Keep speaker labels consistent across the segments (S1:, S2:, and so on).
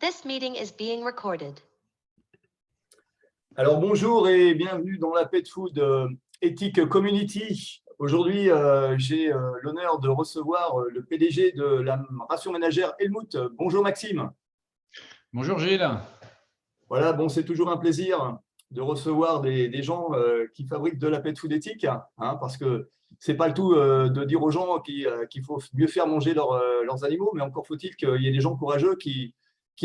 S1: This meeting is being recorded.
S2: Alors bonjour et bienvenue dans la Pet Food Ethic Community. Aujourd'hui, j'ai l'honneur de recevoir le PDG de la ration ménagère Helmut. Bonjour Maxime.
S3: Bonjour Gilles.
S2: Voilà, bon, c'est toujours un plaisir de recevoir des gens qui fabriquent de la Pet Food éthique, hein, parce que c'est pas le tout de dire aux gens qu'il faut mieux faire manger leurs animaux, mais encore faut-il qu'il y ait des gens courageux qui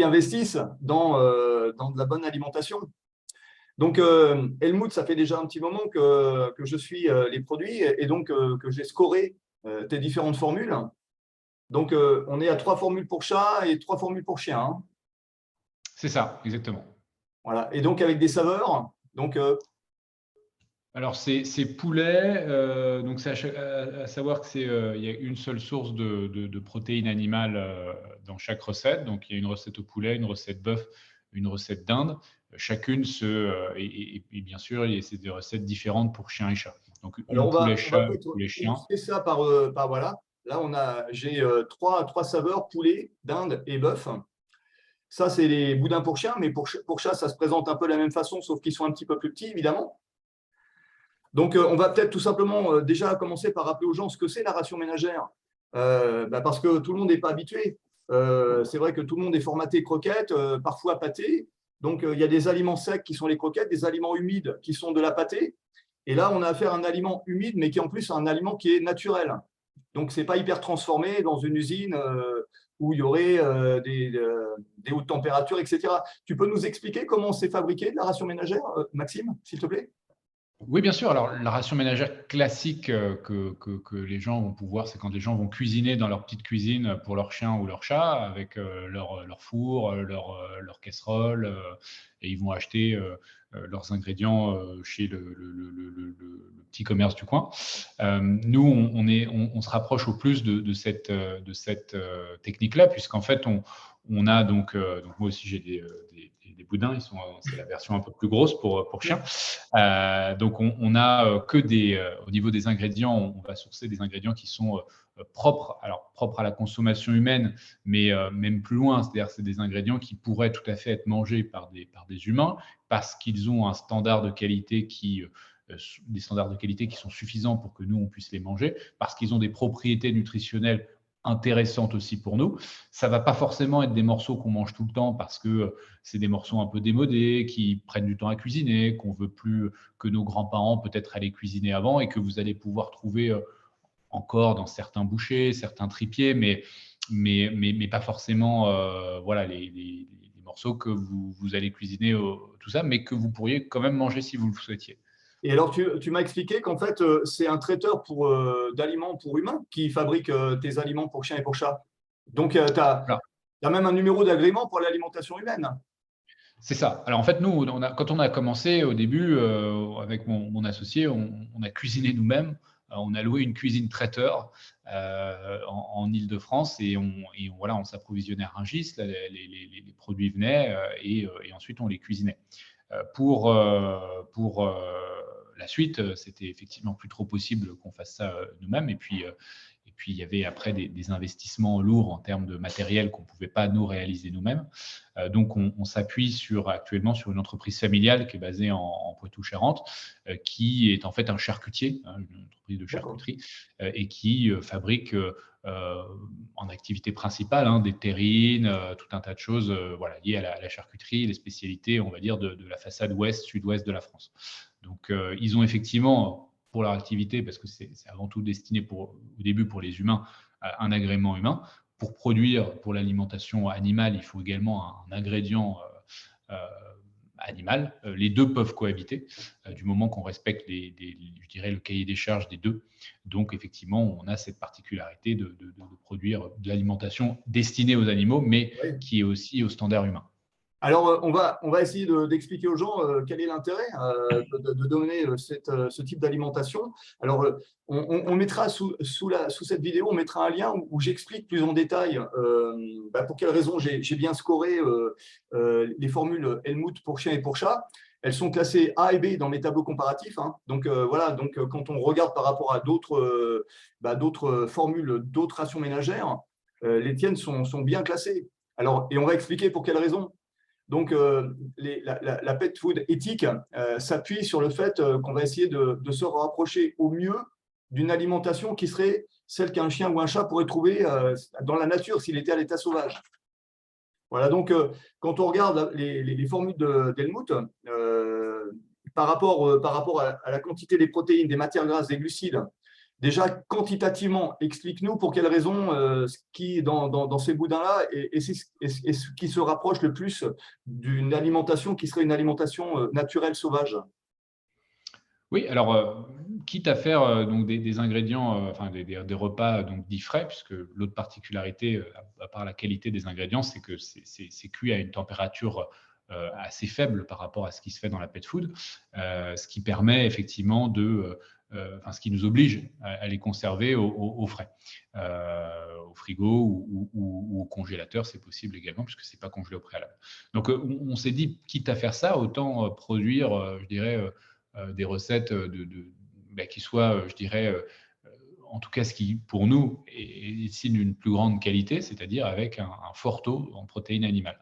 S2: investissent dans de la bonne alimentation. Donc, Helmut, ça fait déjà un petit moment que je suis les produits et donc que j'ai scoré tes différentes formules. Donc, on est à 3 formules pour chat et 3 formules pour chien, hein.
S3: C'est ça, exactement.
S2: Voilà. Et donc, avec des saveurs. Donc,
S3: Alors, c'est poulet. Donc, c'est à savoir qu'il y a une seule source de protéines animales dans chaque recette. Donc, il y a une recette au poulet, une recette bœuf, une recette dinde. Chacune et bien sûr, c'est des recettes différentes pour chien et chat. Donc,
S2: alors
S3: poulet chat,
S2: peut-être
S3: poulet chien.
S2: illustrer ça par voilà. Là, j'ai trois saveurs, poulet, dinde et bœuf. Ça, c'est les boudins pour chien, mais pour chat, ça se présente un peu de la même façon, sauf qu'ils sont un petit peu plus petits, évidemment. Donc, on va peut-être tout simplement déjà commencer par rappeler aux gens ce que c'est la ration ménagère, parce que tout le monde n'est pas habitué. C'est vrai que tout le monde est formaté croquettes, parfois pâté. Donc, il y a des aliments secs qui sont les croquettes, des aliments humides qui sont de la pâtée. Et là, on a affaire à un aliment humide, mais qui en plus est un aliment qui est naturel. Donc, ce n'est pas hyper transformé dans une usine où il y aurait des hautes températures, etc. Tu peux nous expliquer comment c'est fabriqué de la ration ménagère, Maxime, s'il te plaît?
S3: Oui, bien sûr. Alors, la ration ménagère classique que les gens vont pouvoir, c'est quand les gens vont cuisiner dans leur petite cuisine pour leur chien ou leur chat avec leur four, leur casserole, et ils vont acheter leurs ingrédients chez le petit commerce du coin. Nous, on se rapproche au plus de cette technique-là, puisqu'en fait, on a donc moi aussi j'ai des boudins, c'est la version un peu plus grosse pour chiens. Donc on a que au niveau des ingrédients, on va sourcer des ingrédients qui sont propres à la consommation humaine, mais même plus loin, c'est-à-dire c'est des ingrédients qui pourraient tout à fait être mangés par des humains parce qu'ils ont un standard de qualité des standards de qualité qui sont suffisants pour que nous on puisse les manger, parce qu'ils ont des propriétés nutritionnelles intéressante aussi pour nous. Ça va pas forcément être des morceaux qu'on mange tout le temps parce que c'est des morceaux un peu démodés, qui prennent du temps à cuisiner, qu'on veut plus que nos grands-parents peut-être allaient cuisiner avant et que vous allez pouvoir trouver encore dans certains bouchers, certains tripiers, mais pas forcément voilà, les morceaux que vous allez cuisiner, tout ça, mais que vous pourriez quand même manger si vous le souhaitiez.
S2: Et alors, tu m'as expliqué qu'en fait, c'est un traiteur d'aliments pour humains qui fabrique tes aliments pour chiens et pour chats. Donc, tu as même un numéro d'agrément pour l'alimentation humaine.
S3: C'est ça. Alors en fait, nous, quand on a commencé au début avec mon associé, on a cuisiné nous-mêmes. On a loué une cuisine traiteur en Île-de-France et voilà, on s'approvisionnait à Rungis, les produits venaient et ensuite on les cuisinait. Pour la suite, c'était effectivement plus trop possible qu'on fasse ça nous-mêmes. Et puis, il y avait après des investissements lourds en termes de matériel qu'on ne pouvait pas nous réaliser nous-mêmes. Donc, on s'appuie actuellement sur une entreprise familiale qui est basée en Poitou-Charentes, qui est en fait un charcutier, une entreprise de charcuterie, et qui fabrique en activité principale des terrines, tout un tas de choses voilà, liées à la charcuterie, les spécialités, on va dire, de la façade ouest-sud-ouest de la France. Donc, ils ont effectivement, pour leur activité, parce que c'est avant tout destiné au début pour les humains, un agrément humain. Pour produire pour l'alimentation animale, il faut également un ingrédient animal. Les deux peuvent cohabiter du moment qu'on respecte je dirais, le cahier des charges des deux. Donc, effectivement, on a cette particularité de produire de l'alimentation destinée aux animaux, mais qui est aussi au standard humain.
S2: Alors, on va essayer d'expliquer aux gens quel est l'intérêt de donner ce type d'alimentation. Alors, on mettra sous cette vidéo, on mettra un lien où j'explique plus en détail pour quelles raisons j'ai bien scoré les formules Helmut pour chien et pour chat. Elles sont classées A et B dans mes tableaux comparatifs, hein. Donc, voilà, donc, quand on regarde par rapport à d'autres formules, d'autres rations ménagères, les tiennes sont bien classées. Alors, et on va expliquer pour quelles raisons. Donc, la pet food éthique s'appuie sur le fait qu'on va essayer de se rapprocher au mieux d'une alimentation qui serait celle qu'un chien ou un chat pourrait trouver dans la nature s'il était à l'état sauvage. Voilà, donc quand on regarde les formules d'Helmut, par rapport à la quantité des protéines, des matières grasses, des glucides, déjà quantitativement, explique-nous pour quelles raisons ce qui, dans ces boudins-là, est ce qui se rapproche le plus d'une alimentation qui serait une alimentation naturelle sauvage.
S3: Oui, alors, quitte à faire donc des ingrédients, enfin des repas donc dits frais, puisque l'autre particularité, à part la qualité des ingrédients, c'est que c'est cuit à une température assez faible par rapport à ce qui se fait dans la pet food, ce qui permet effectivement enfin, ce qui nous oblige à les conserver au frais, au frigo ou au congélateur, c'est possible également, puisque c'est pas congelé au préalable. Donc, on s'est dit, quitte à faire ça, autant produire, je dirais, des recettes qui soient, je dirais, en tout cas ce qui, pour nous, est signe d'une plus grande qualité, c'est-à-dire avec un fort taux en protéines animales.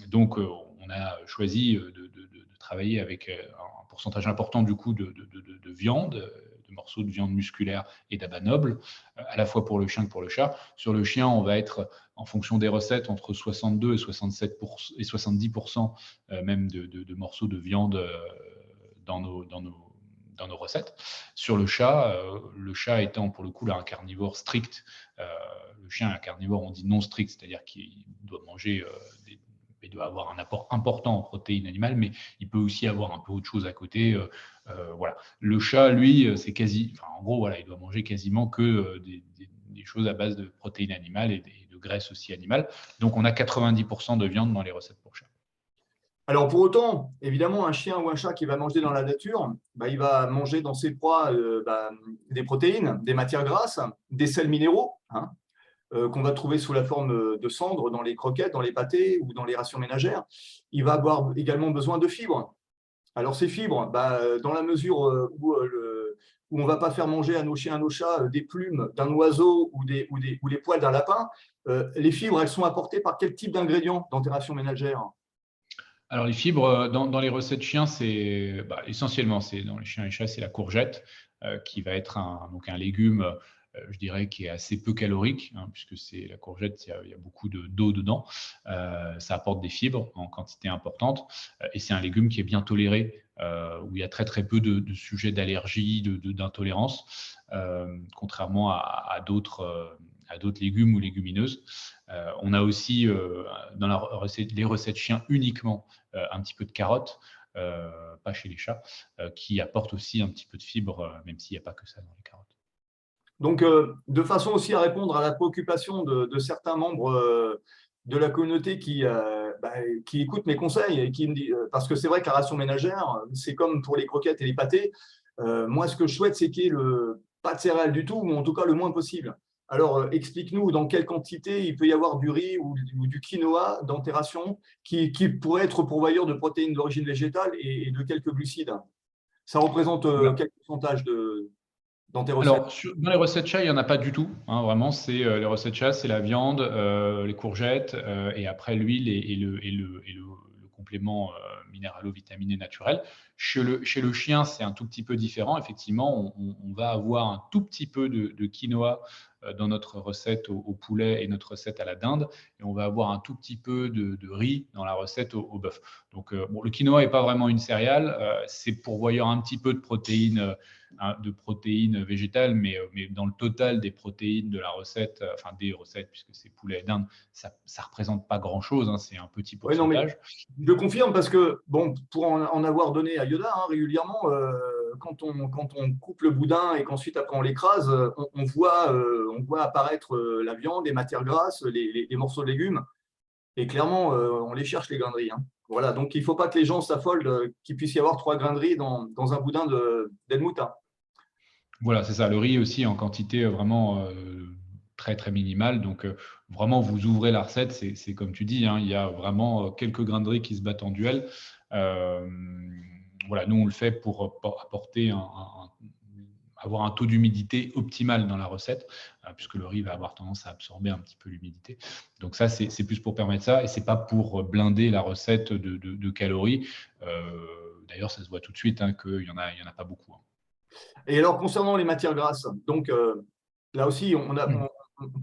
S3: Donc, on a choisi de travailler avec un pourcentage important du coup de viande, de morceaux de viande musculaire et d'abat noble, à la fois pour le chien que pour le chat. Sur le chien, on va être, en fonction des recettes, entre 62 et 67% et 70% même de morceaux de viande dans nos recettes. Sur le chat étant pour le coup là un carnivore strict, le chien est un carnivore, on dit non strict, c'est-à-dire qu'il doit manger il doit avoir un apport important en protéines animales, mais il peut aussi avoir un peu autre chose à côté. Voilà. Le chat, lui, c'est en gros, voilà, il doit manger quasiment que des choses à base de protéines animales et de graisses aussi animales. Donc, on a 90% de viande dans les recettes pour chat.
S2: Alors pour autant, évidemment, un chien ou un chat qui va manger dans la nature, il va manger dans ses proies des protéines, des matières grasses, des sels minéraux, hein, qu'on va trouver sous la forme de cendres dans les croquettes, dans les pâtés ou dans les rations ménagères. Il va avoir également besoin de fibres. Alors ces fibres, dans la mesure où on ne va pas faire manger à nos chiens, à nos chats des plumes d'un oiseau ou les poils d'un lapin, les fibres, elles sont apportées par quel type d'ingrédients dans tes rations ménagères?
S3: Alors, les fibres, dans les recettes chiens, c'est essentiellement, dans les chiens et chats, c'est la courgette, qui va être donc un légume, je dirais, qui est assez peu calorique, hein, puisque c'est la courgette, il y a beaucoup d'eau dedans. Ça apporte des fibres en quantité importante, et c'est un légume qui est bien toléré, où il y a très très peu de sujets d'allergie, d'intolérance, contrairement à d'autres légumes ou légumineuses. On a aussi dans les recettes chiens uniquement un petit peu de carottes, pas chez les chats, qui apportent aussi un petit peu de fibres, même s'il n'y a pas que ça dans les carottes.
S2: Donc, de façon aussi à répondre à la préoccupation de certains membres de la communauté qui écoutent mes conseils et qui me disent, parce que c'est vrai que la ration ménagère, c'est comme pour les croquettes et les pâtés. Moi, ce que je souhaite, c'est qu'il n'y ait pas de céréales du tout, ou en tout cas le moins possible. Alors, explique-nous dans quelle quantité il peut y avoir du riz ou du quinoa dans tes rations qui pourrait être pourvoyeur de protéines d'origine végétale et de quelques glucides. Ça représente quel pourcentage dans tes recettes?
S3: Alors, dans les recettes chats, il n'y en a pas du tout, hein, vraiment. Les recettes chats, c'est la viande, les courgettes, et après l'huile et le complément minéralo-vitaminé naturel. Chez le chien, c'est un tout petit peu différent. Effectivement, on va avoir un tout petit peu de quinoa dans notre recette au poulet et notre recette à la dinde, et on va avoir un tout petit peu de riz dans la recette au bœuf. Donc, le quinoa n'est pas vraiment une céréale, c'est pourvoyeur un petit peu de protéines végétales, mais dans le total des protéines de la recette, enfin des recettes, puisque c'est poulet et dinde, ça ne représente pas grand-chose, hein, c'est un petit
S2: Oui, non, mais
S3: pourcentage.
S2: je confirme parce que, bon, pour en avoir donné à Yoda régulièrement, quand on coupe le boudin et qu'ensuite après on l'écrase, on voit apparaître la viande, les matières grasses, les morceaux de légumes. Et clairement, on les cherche, les grains de riz, hein. Voilà, donc il ne faut pas que les gens s'affolent qu'il puisse y avoir 3 grains de riz dans un boudin d'Helmut, hein.
S3: Voilà, c'est ça. Le riz aussi en quantité vraiment très très minimale. Donc vraiment, vous ouvrez la recette, c'est comme tu dis, hein, il y a vraiment quelques grains de riz qui se battent en duel. Voilà, nous on le fait pour apporter un avoir un taux d'humidité optimal dans la recette, puisque le riz va avoir tendance à absorber un petit peu l'humidité. Donc ça, c'est plus pour permettre ça, et c'est pas pour blinder la recette de calories. D'ailleurs, ça se voit tout de suite qu'il y en a pas beaucoup.
S2: Et alors, concernant les matières grasses, donc là aussi,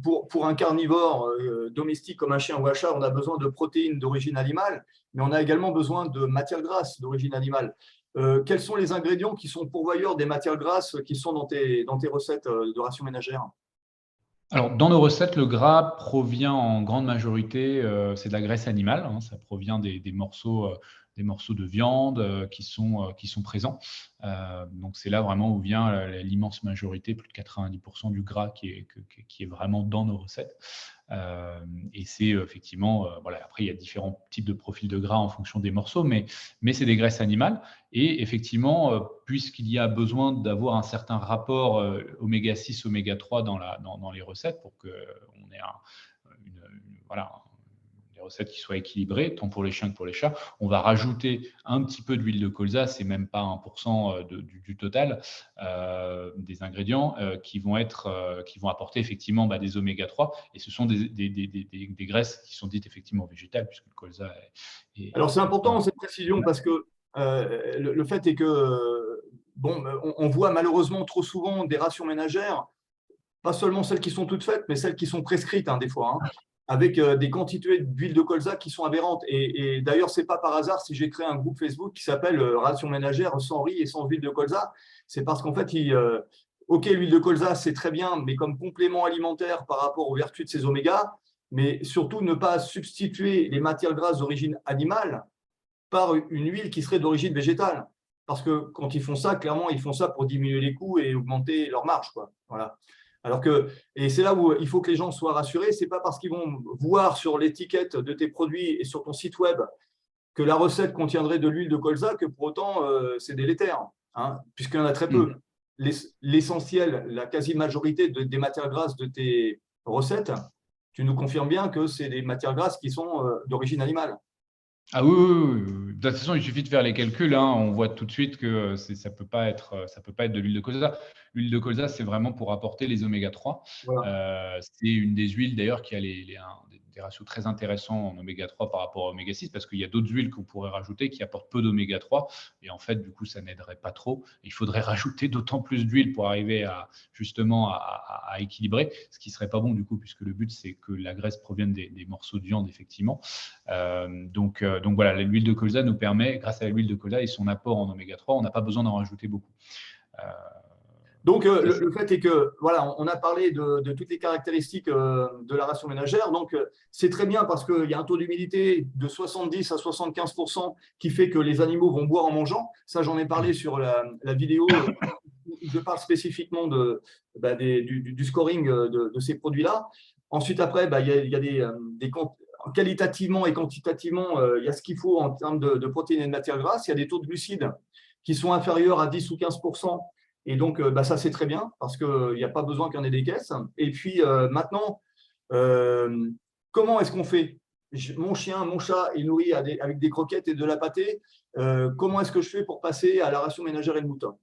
S2: pour un carnivore domestique comme un chien ou un chat, on a besoin de protéines d'origine animale, mais on a également besoin de matières grasses d'origine animale. Quels sont les ingrédients qui sont pourvoyeurs des matières grasses qui sont dans tes recettes de ration ménagère?
S3: Alors, dans nos recettes, le gras provient en grande majorité, c'est de la graisse animale, ça provient des morceaux de viande qui sont présents. Donc, c'est là vraiment où vient l'immense majorité, plus de 90% du gras qui est vraiment dans nos recettes. Et c'est effectivement, voilà, après, il y a différents types de profils de gras en fonction des morceaux, mais c'est des graisses animales. Et effectivement, puisqu'il y a besoin d'avoir un certain rapport oméga 6, oméga 3 dans les recettes pour qu'on ait voilà, des recettes qui soient équilibrées, tant pour les chiens que pour les chats, on va rajouter un petit peu d'huile de colza, c'est même pas 1% du total des ingrédients qui vont apporter effectivement des oméga 3, et ce sont des graisses qui sont dites effectivement végétales, puisque le colza est
S2: Alors, c'est important cette précision parce que le fait est que, bon, on voit malheureusement trop souvent des rations ménagères, pas seulement celles qui sont toutes faites, mais celles qui sont prescrites des fois, avec des quantités d'huile de colza qui sont aberrantes. Et d'ailleurs, ce n'est pas par hasard si j'ai créé un groupe Facebook qui s'appelle Ration ménagère sans riz et sans huile de colza. C'est parce qu'en fait, OK, l'huile de colza, c'est très bien, mais comme complément alimentaire par rapport aux vertus de ces omégas, mais surtout ne pas substituer les matières grasses d'origine animale par une huile qui serait d'origine végétale. Parce que quand ils font ça, clairement, ils font ça pour diminuer les coûts et augmenter leur marge, quoi. Voilà. Alors que, et c'est là où il faut que les gens soient rassurés, c'est pas parce qu'ils vont voir sur l'étiquette de tes produits et sur ton site web que la recette contiendrait de l'huile de colza que pour autant c'est délétère, puisqu'il y en a très peu. L'essentiel, la quasi-majorité des matières grasses de tes recettes, tu nous confirmes bien que c'est des matières grasses qui sont d'origine animale.
S3: Ah oui, oui, oui. De toute façon, il suffit de faire les calculs, on voit tout de suite que ça peut pas être de l'huile de colza. L'huile de colza, c'est vraiment pour apporter les oméga 3.
S2: Voilà.
S3: C'est une des huiles d'ailleurs qui a des ratios très intéressants en oméga 3 par rapport à oméga 6, parce qu'il y a d'autres huiles que vous pourrez rajouter qui apportent peu d'oméga 3, et en fait, du coup, ça n'aiderait pas trop. Il faudrait rajouter d'autant plus d'huile pour arriver justement à équilibrer, ce qui serait pas bon du coup, puisque le but, c'est que la graisse provienne des morceaux de viande, effectivement. Donc voilà, l'huile de colza nous permet, grâce à l'huile de colza et son apport en oméga 3, on n'a pas besoin d'en rajouter beaucoup.
S2: Donc, le fait est que, voilà, on a parlé de toutes les caractéristiques de la ration ménagère. Donc, c'est très bien parce qu'il y a un taux d'humidité de 70 à 75% qui fait que les animaux vont boire en mangeant. Ça, j'en ai parlé sur la vidéo où je parle spécifiquement du scoring de ces produits-là. Ensuite, après, il y a qualitativement et quantitativement, il y a ce qu'il faut en termes de protéines et de matières grasses. Il y a des taux de glucides qui sont inférieurs à 10 ou 15%. Et donc, ça, c'est très bien parce qu'il n'y a pas besoin qu'il y en ait des caisses. Et puis, maintenant, comment est-ce qu'on fait? Mon chien, mon chat est nourri avec des croquettes et de la pâtée. Comment est-ce que je fais pour passer à la ration ménagère et le mouton?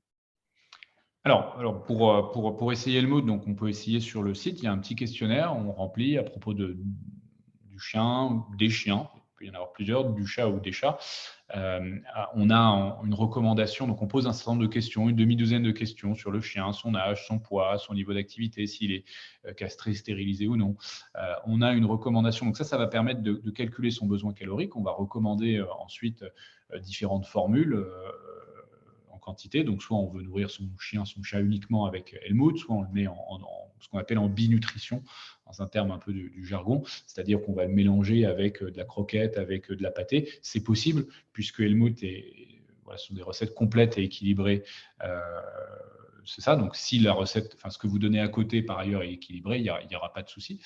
S3: Alors pour essayer le mood, donc on peut essayer sur le site, il y a un petit questionnaire, on remplit à propos du chien, des chiens, il peut y en avoir plusieurs, du chat ou des chats. On a une recommandation, donc on pose un certain nombre de questions, une demi-douzaine de questions sur le chien, son âge, son poids, son niveau d'activité, s'il est castré, stérilisé ou non. On a une recommandation, donc ça va permettre de calculer son besoin calorique. On va recommander ensuite différentes formules quantité. Donc, soit on veut nourrir son chien, son chat uniquement avec Helmut, soit on le met en ce qu'on appelle en binutrition, dans un terme un peu du jargon, c'est-à-dire qu'on va le mélanger avec de la croquette, avec de la pâtée. C'est possible, puisque Helmut ce sont des recettes complètes et équilibrées. C'est ça. Donc, si la recette, ce que vous donnez à côté par ailleurs est équilibré, il n'y aura pas de souci.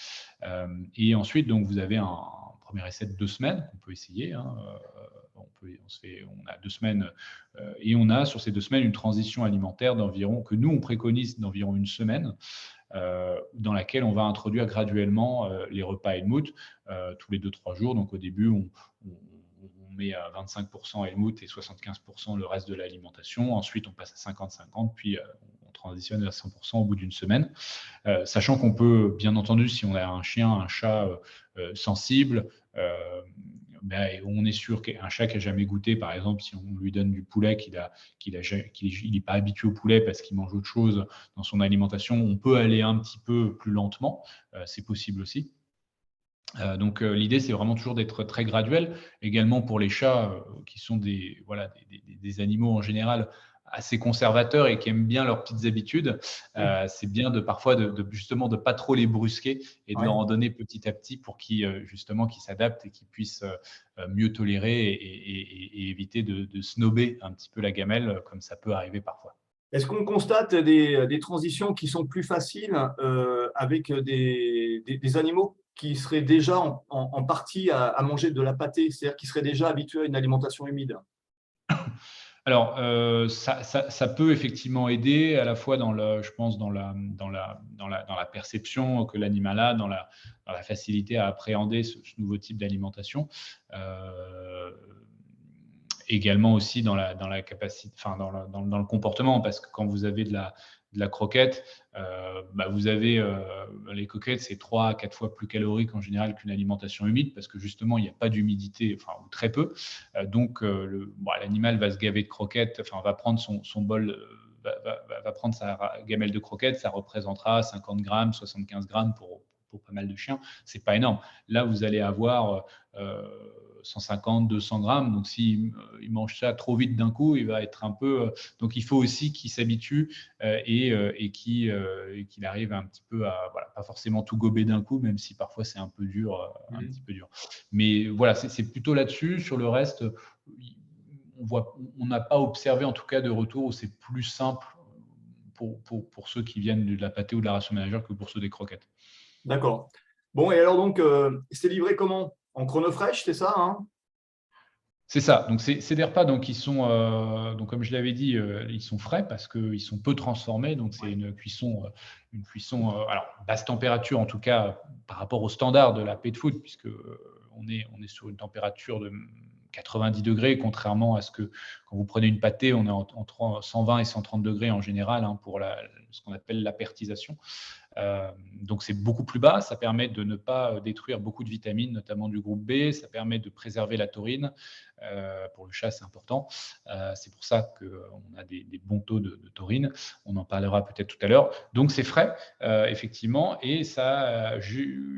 S3: Et ensuite, donc, vous avez un premier essai de 2 semaines qu'on peut essayer. On a 2 semaines et on a sur ces 2 semaines une transition alimentaire que nous on préconise d'environ 1 semaine, dans laquelle on va introduire graduellement les repas Helmut tous les 2-3 jours. Donc au début on met à 25% Helmut et 75% le reste de l'alimentation. Ensuite on passe à 50-50, puis on transitionne à 100% au bout d'une semaine. Sachant qu'on peut, bien entendu, si on a un chien, un chat sensible, on est sûr qu'un chat qui n'a jamais goûté, par exemple, si on lui donne du poulet, qu'il n'est pas habitué au poulet parce qu'il mange autre chose dans son alimentation, on peut aller un petit peu plus lentement. C'est possible aussi. Donc, l'idée, c'est vraiment toujours d'être très graduel. Également pour les chats, qui sont des animaux en général assez conservateurs et qui aiment bien leurs petites habitudes. C'est bien parfois justement de pas trop les brusquer et de
S2: Ouais.
S3: leur en donner petit à petit pour qu'ils s'adaptent et qu'ils puissent mieux tolérer et éviter de snobber un petit peu la gamelle, comme ça peut arriver parfois.
S2: Est-ce qu'on constate des transitions qui sont plus faciles avec des animaux qui seraient déjà en partie à manger de la pâtée, c'est-à-dire qui seraient déjà habitués à une alimentation humide?
S3: Alors, ça peut effectivement aider à la fois je pense, dans la perception que l'animal a, dans la facilité à appréhender ce nouveau type d'alimentation. Également aussi dans la capacité, enfin dans le comportement, parce que quand vous avez de la croquette, vous avez les croquettes, c'est 3 à 4 fois plus calorique en général qu'une alimentation humide, parce que justement il n'y a pas d'humidité, enfin ou très peu. Donc l'animal va se gaver de croquettes, enfin va prendre son bol, va prendre sa gamelle de croquettes, ça représentera 50 grammes, 75 grammes pour pas mal de chiens. C'est pas énorme. Là, vous allez avoir 150, 200 grammes. Donc, s'il mange ça trop vite d'un coup, il va être un peu. Donc, il faut aussi qu'il s'habitue et qu'il arrive un petit peu à, pas forcément tout gober d'un coup, même si parfois c'est un peu dur, un petit peu dur. Mais voilà, c'est plutôt là-dessus. Sur le reste, on n'a pas observé en tout cas de retour où c'est plus simple pour ceux qui viennent de la pâtée ou de la ration ménagère que pour ceux des croquettes.
S2: D'accord. Bon, et alors donc, c'est livré comment? En chronophresh, c'est ça, hein?
S3: C'est ça. Donc, c'est des repas donc, qui sont, donc, comme je l'avais dit, ils sont frais parce qu'ils sont peu transformés. Donc, c'est une cuisson, alors, basse température, en tout cas, par rapport au standard de la pet food, puisque on est sur une température de 90 degrés, contrairement à ce que, quand vous prenez une pâtée, on est entre 120 et 130 degrés en général, hein, pour ce qu'on appelle l'apertisation. Donc, c'est beaucoup plus bas. Ça permet de ne pas détruire beaucoup de vitamines, notamment du groupe B. Ça permet de préserver la taurine. Pour le chat, c'est important. C'est pour ça qu'on a des bons taux de taurine. On en parlera peut-être tout à l'heure. Donc, c'est frais, effectivement. Et ça, à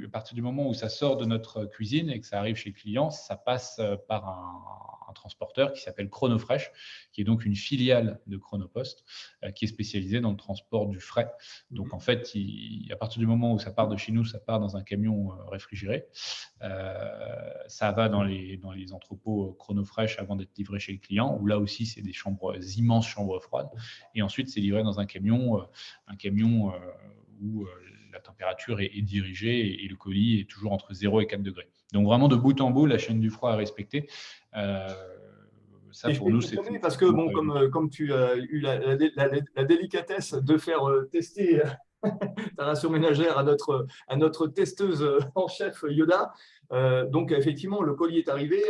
S3: partir du moment où ça sort de notre cuisine et que ça arrive chez le client, ça passe par un transporteur qui s'appelle Chronofresh, qui est donc une filiale de Chronopost, qui est spécialisée dans le transport du frais. Donc, en fait, à partir du moment où ça part de chez nous, ça part dans un camion réfrigéré. Ça va dans les entrepôts Chronofresh avant d'être livré chez le client, où là aussi, c'est des immenses chambres froides. Et ensuite, c'est livré dans un camion où la température est dirigée et le colis est toujours entre 0 et 4 degrés. Donc, vraiment, de bout en bout, la chaîne du froid est respectée. Ça, pour nous, c'est
S2: parce que, bon, comme tu as eu la délicatesse de faire tester ta ration ménagère à notre testeuse en chef Yoda, donc effectivement, le colis est arrivé,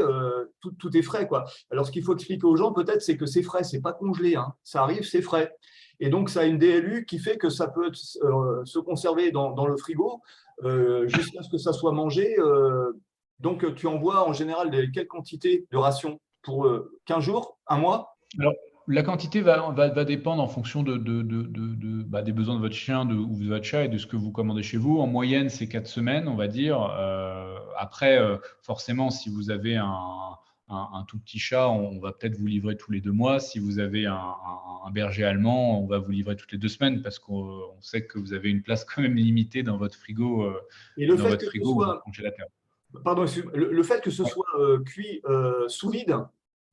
S2: tout est frais, quoi. Alors, ce qu'il faut expliquer aux gens, peut-être, c'est que c'est frais, c'est pas congelé, hein. Ça arrive, c'est frais. Et donc, ça a une DLU qui fait que ça peut se conserver dans le frigo jusqu'à ce que ça soit mangé. Donc, tu envoies en général quelle quantité de rations pour 15 jours, un mois?
S3: Alors, la quantité va dépendre en fonction des besoins de votre chien ou de votre chat et de ce que vous commandez chez vous. En moyenne, c'est 4 semaines, on va dire. Après, forcément, si vous avez un tout petit chat, on va peut-être vous livrer tous les 2 mois. Si vous avez un berger allemand, on va vous livrer toutes les 2 semaines parce qu'on sait que vous avez une place quand même limitée dans votre frigo,
S2: Et le fait que ce
S3: ou
S2: soit,
S3: votre congélateur.
S2: pardon, le fait que ce soit cuit sous vide,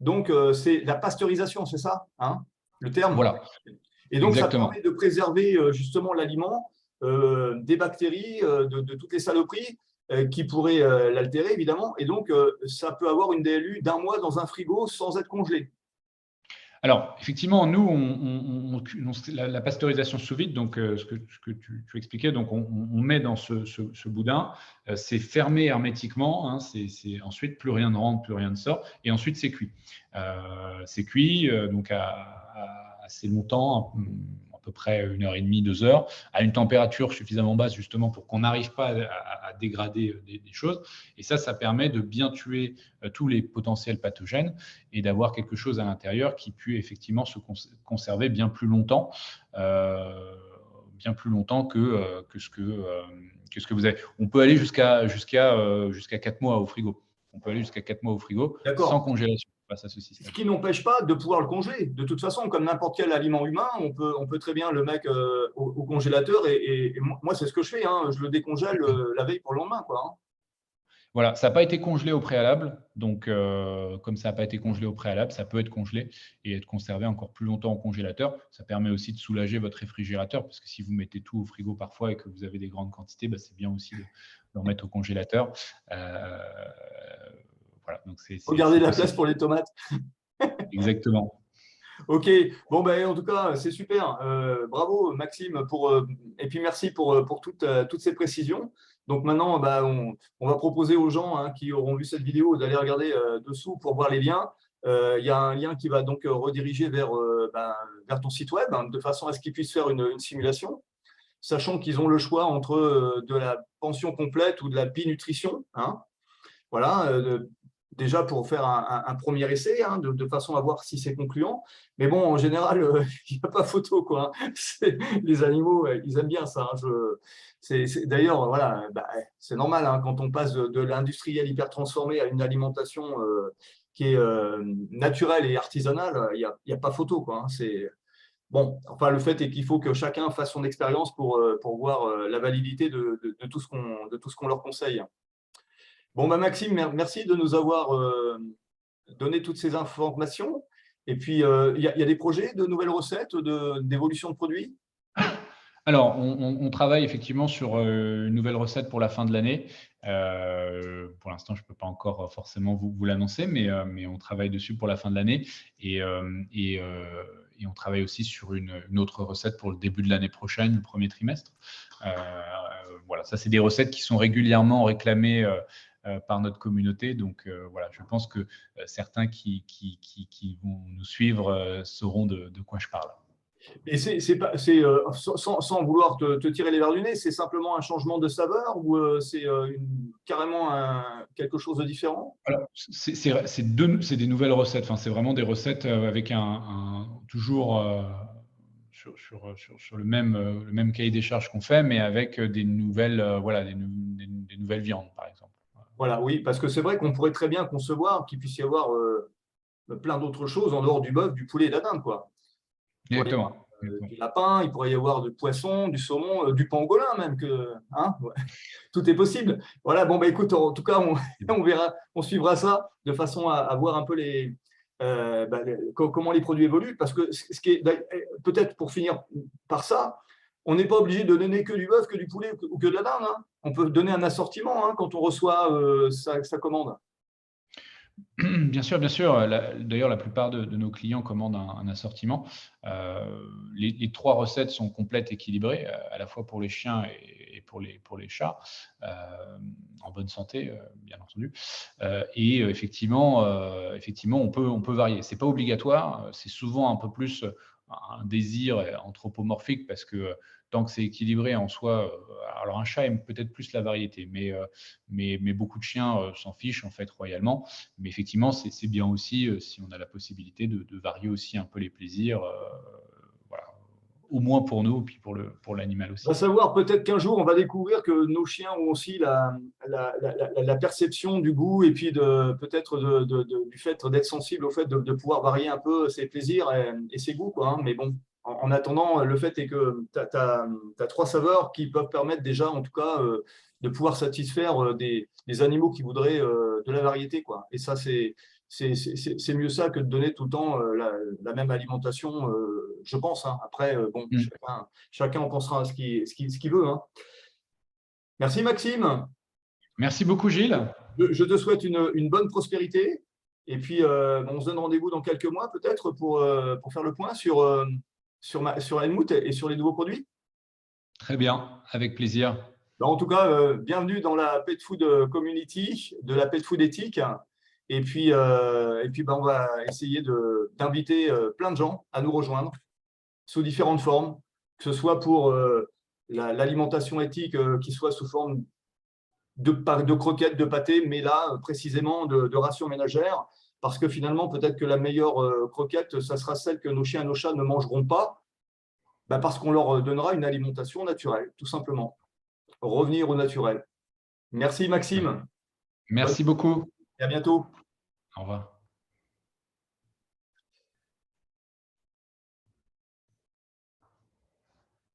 S2: donc c'est la pasteurisation, c'est ça, hein, le terme?
S3: Voilà,
S2: Et donc, ça
S3: exactement.
S2: permet de préserver justement l'aliment des bactéries, de toutes les saloperies qui pourraient l'altérer, évidemment. Et donc, ça peut avoir une DLU d'un mois dans un frigo sans être congelé.
S3: Alors, effectivement, nous, la pasteurisation sous vide, donc ce que tu expliquais, donc on met dans ce boudin, c'est fermé hermétiquement, hein, ensuite plus rien ne rentre, plus rien ne sort, et ensuite c'est cuit. C'est cuit donc à assez longtemps, à peu près 1h30, 2 heures, à une température suffisamment basse justement pour qu'on n'arrive pas à dégrader des choses. Et ça permet de bien tuer tous les potentiels pathogènes et d'avoir quelque chose à l'intérieur qui puisse effectivement se conserver bien plus longtemps que ce que vous avez. On peut aller jusqu'à 4 mois au frigo. On peut aller jusqu'à 4 mois au frigo sans congélation grâce à ce système.
S2: Ce qui n'empêche pas de pouvoir le congeler. De toute façon, comme n'importe quel aliment humain, on peut très bien le mettre au congélateur. Et moi, c'est ce que je fais. Hein. Je le décongèle la veille pour le lendemain, quoi, hein.
S3: Voilà, ça n'a pas été congelé au préalable. Donc, comme ça n'a pas été congelé au préalable, ça peut être congelé et être conservé encore plus longtemps au congélateur. Ça permet aussi de soulager votre réfrigérateur parce que si vous mettez tout au frigo parfois et que vous avez des grandes quantités, c'est bien aussi de le remettre au congélateur. Voilà, donc
S2: faut garder de la place pour les tomates.
S3: Exactement.
S2: Ok, bon en tout cas c'est super. Bravo Maxime et puis merci pour toutes ces précisions. Donc maintenant on va proposer aux gens hein, qui auront vu cette vidéo d'aller regarder dessous pour voir les liens. Il y a un lien qui va donc rediriger vers ton site web hein, de façon à ce qu'ils puissent faire une simulation, sachant qu'ils ont le choix entre de la pension complète ou de la binutrition. Hein. Voilà. Déjà pour faire un premier essai, hein, de façon à voir si c'est concluant. Mais bon, en général, il n'y a pas photo, quoi. Les animaux, ils aiment bien ça. Hein. D'ailleurs, voilà, c'est normal hein, quand on passe de l'industriel hyper transformé à une alimentation qui est naturelle et artisanale, il n'y a pas photo, quoi. Hein. Bon, enfin, le fait est qu'il faut que chacun fasse son expérience pour voir la validité de tout ce qu'on leur conseille. Bon, Maxime, merci de nous avoir donné toutes ces informations. Et puis, il y a des projets de nouvelles recettes, d'évolution de produits?
S3: Alors, on travaille effectivement sur une nouvelle recette pour la fin de l'année. Pour l'instant, je ne peux pas encore forcément vous l'annoncer, mais on travaille dessus pour la fin de l'année. Et on travaille aussi sur une autre recette pour le début de l'année prochaine, le premier trimestre. Voilà, ça, c'est des recettes qui sont régulièrement réclamées par notre communauté. Donc, voilà, je pense que certains qui vont nous suivre sauront de quoi je parle.
S2: Et sans vouloir te tirer les verres du nez, c'est simplement un changement de saveur ou c'est carrément quelque chose de différent?
S3: Alors, c'est des nouvelles recettes. Enfin, c'est vraiment des recettes avec toujours sur le même cahier des charges qu'on fait, mais avec des nouvelles, des nouvelles viandes, par exemple.
S2: Voilà, oui, parce que c'est vrai qu'on pourrait très bien concevoir qu'il puisse y avoir plein d'autres choses en dehors du bœuf, du poulet et de la dinde, quoi.
S3: Exactement.
S2: Du lapin, il pourrait y avoir du poisson, du saumon, du pangolin même. Hein, ouais. Tout est possible. Voilà, bon, écoute, en tout cas, on verra, on suivra ça de façon à voir un peu comment les produits évoluent. Parce que ce qui est peut-être pour finir par ça, on n'est pas obligé de donner que du bœuf, que du poulet ou que de la dinde. Hein. On peut donner un assortiment hein, quand on reçoit sa commande.
S3: Bien sûr, bien sûr. D'ailleurs, la plupart de nos clients commandent un assortiment. Les 3 recettes sont complètes, équilibrées, à la fois pour les chiens et pour les chats, en bonne santé, bien entendu. Et effectivement, on peut varier. C'est pas obligatoire. C'est souvent un peu plus un désir anthropomorphique parce que tant que c'est équilibré en soi, alors un chat aime peut-être plus la variété, mais beaucoup de chiens s'en fichent en fait royalement. Mais effectivement, c'est bien aussi si on a la possibilité de varier aussi un peu les plaisirs, voilà, au moins pour nous, et puis pour l'animal aussi.
S2: On va savoir peut-être qu'un jour, on va découvrir que nos chiens ont aussi la perception du goût et puis peut-être du fait d'être sensible au fait de pouvoir varier un peu ses plaisirs et ses goûts, quoi, hein. Mais bon, en attendant, le fait est que tu as 3 saveurs qui peuvent permettre déjà, en tout cas, de pouvoir satisfaire des animaux qui voudraient de la variété, quoi. Et ça, c'est mieux ça que de donner tout le temps la même alimentation, je pense. Hein. Après, bon, chacun en pensera ce qu'il veut. Hein. Merci Maxime.
S3: Merci beaucoup Gilles.
S2: Je te souhaite une bonne prospérité. Et puis, on se donne rendez-vous dans quelques mois peut-être pour faire le point sur Helmut et sur les nouveaux produits.
S3: Très bien, avec plaisir.
S2: En tout cas, bienvenue dans la Pet Food Community, de la Pet Food éthique. Et puis on va essayer d'inviter plein de gens à nous rejoindre sous différentes formes. que ce soit pour l'alimentation éthique qui soit sous forme de croquettes, de pâtés, mais là, précisément, de rations ménagères, parce que finalement, peut-être que la meilleure croquette, ça sera celle que nos chiens et nos chats ne mangeront pas, bah, parce qu'on leur donnera une alimentation naturelle, tout simplement. Revenir au naturel. Merci Maxime.
S3: Merci beaucoup.
S2: Et à bientôt.
S3: Au revoir.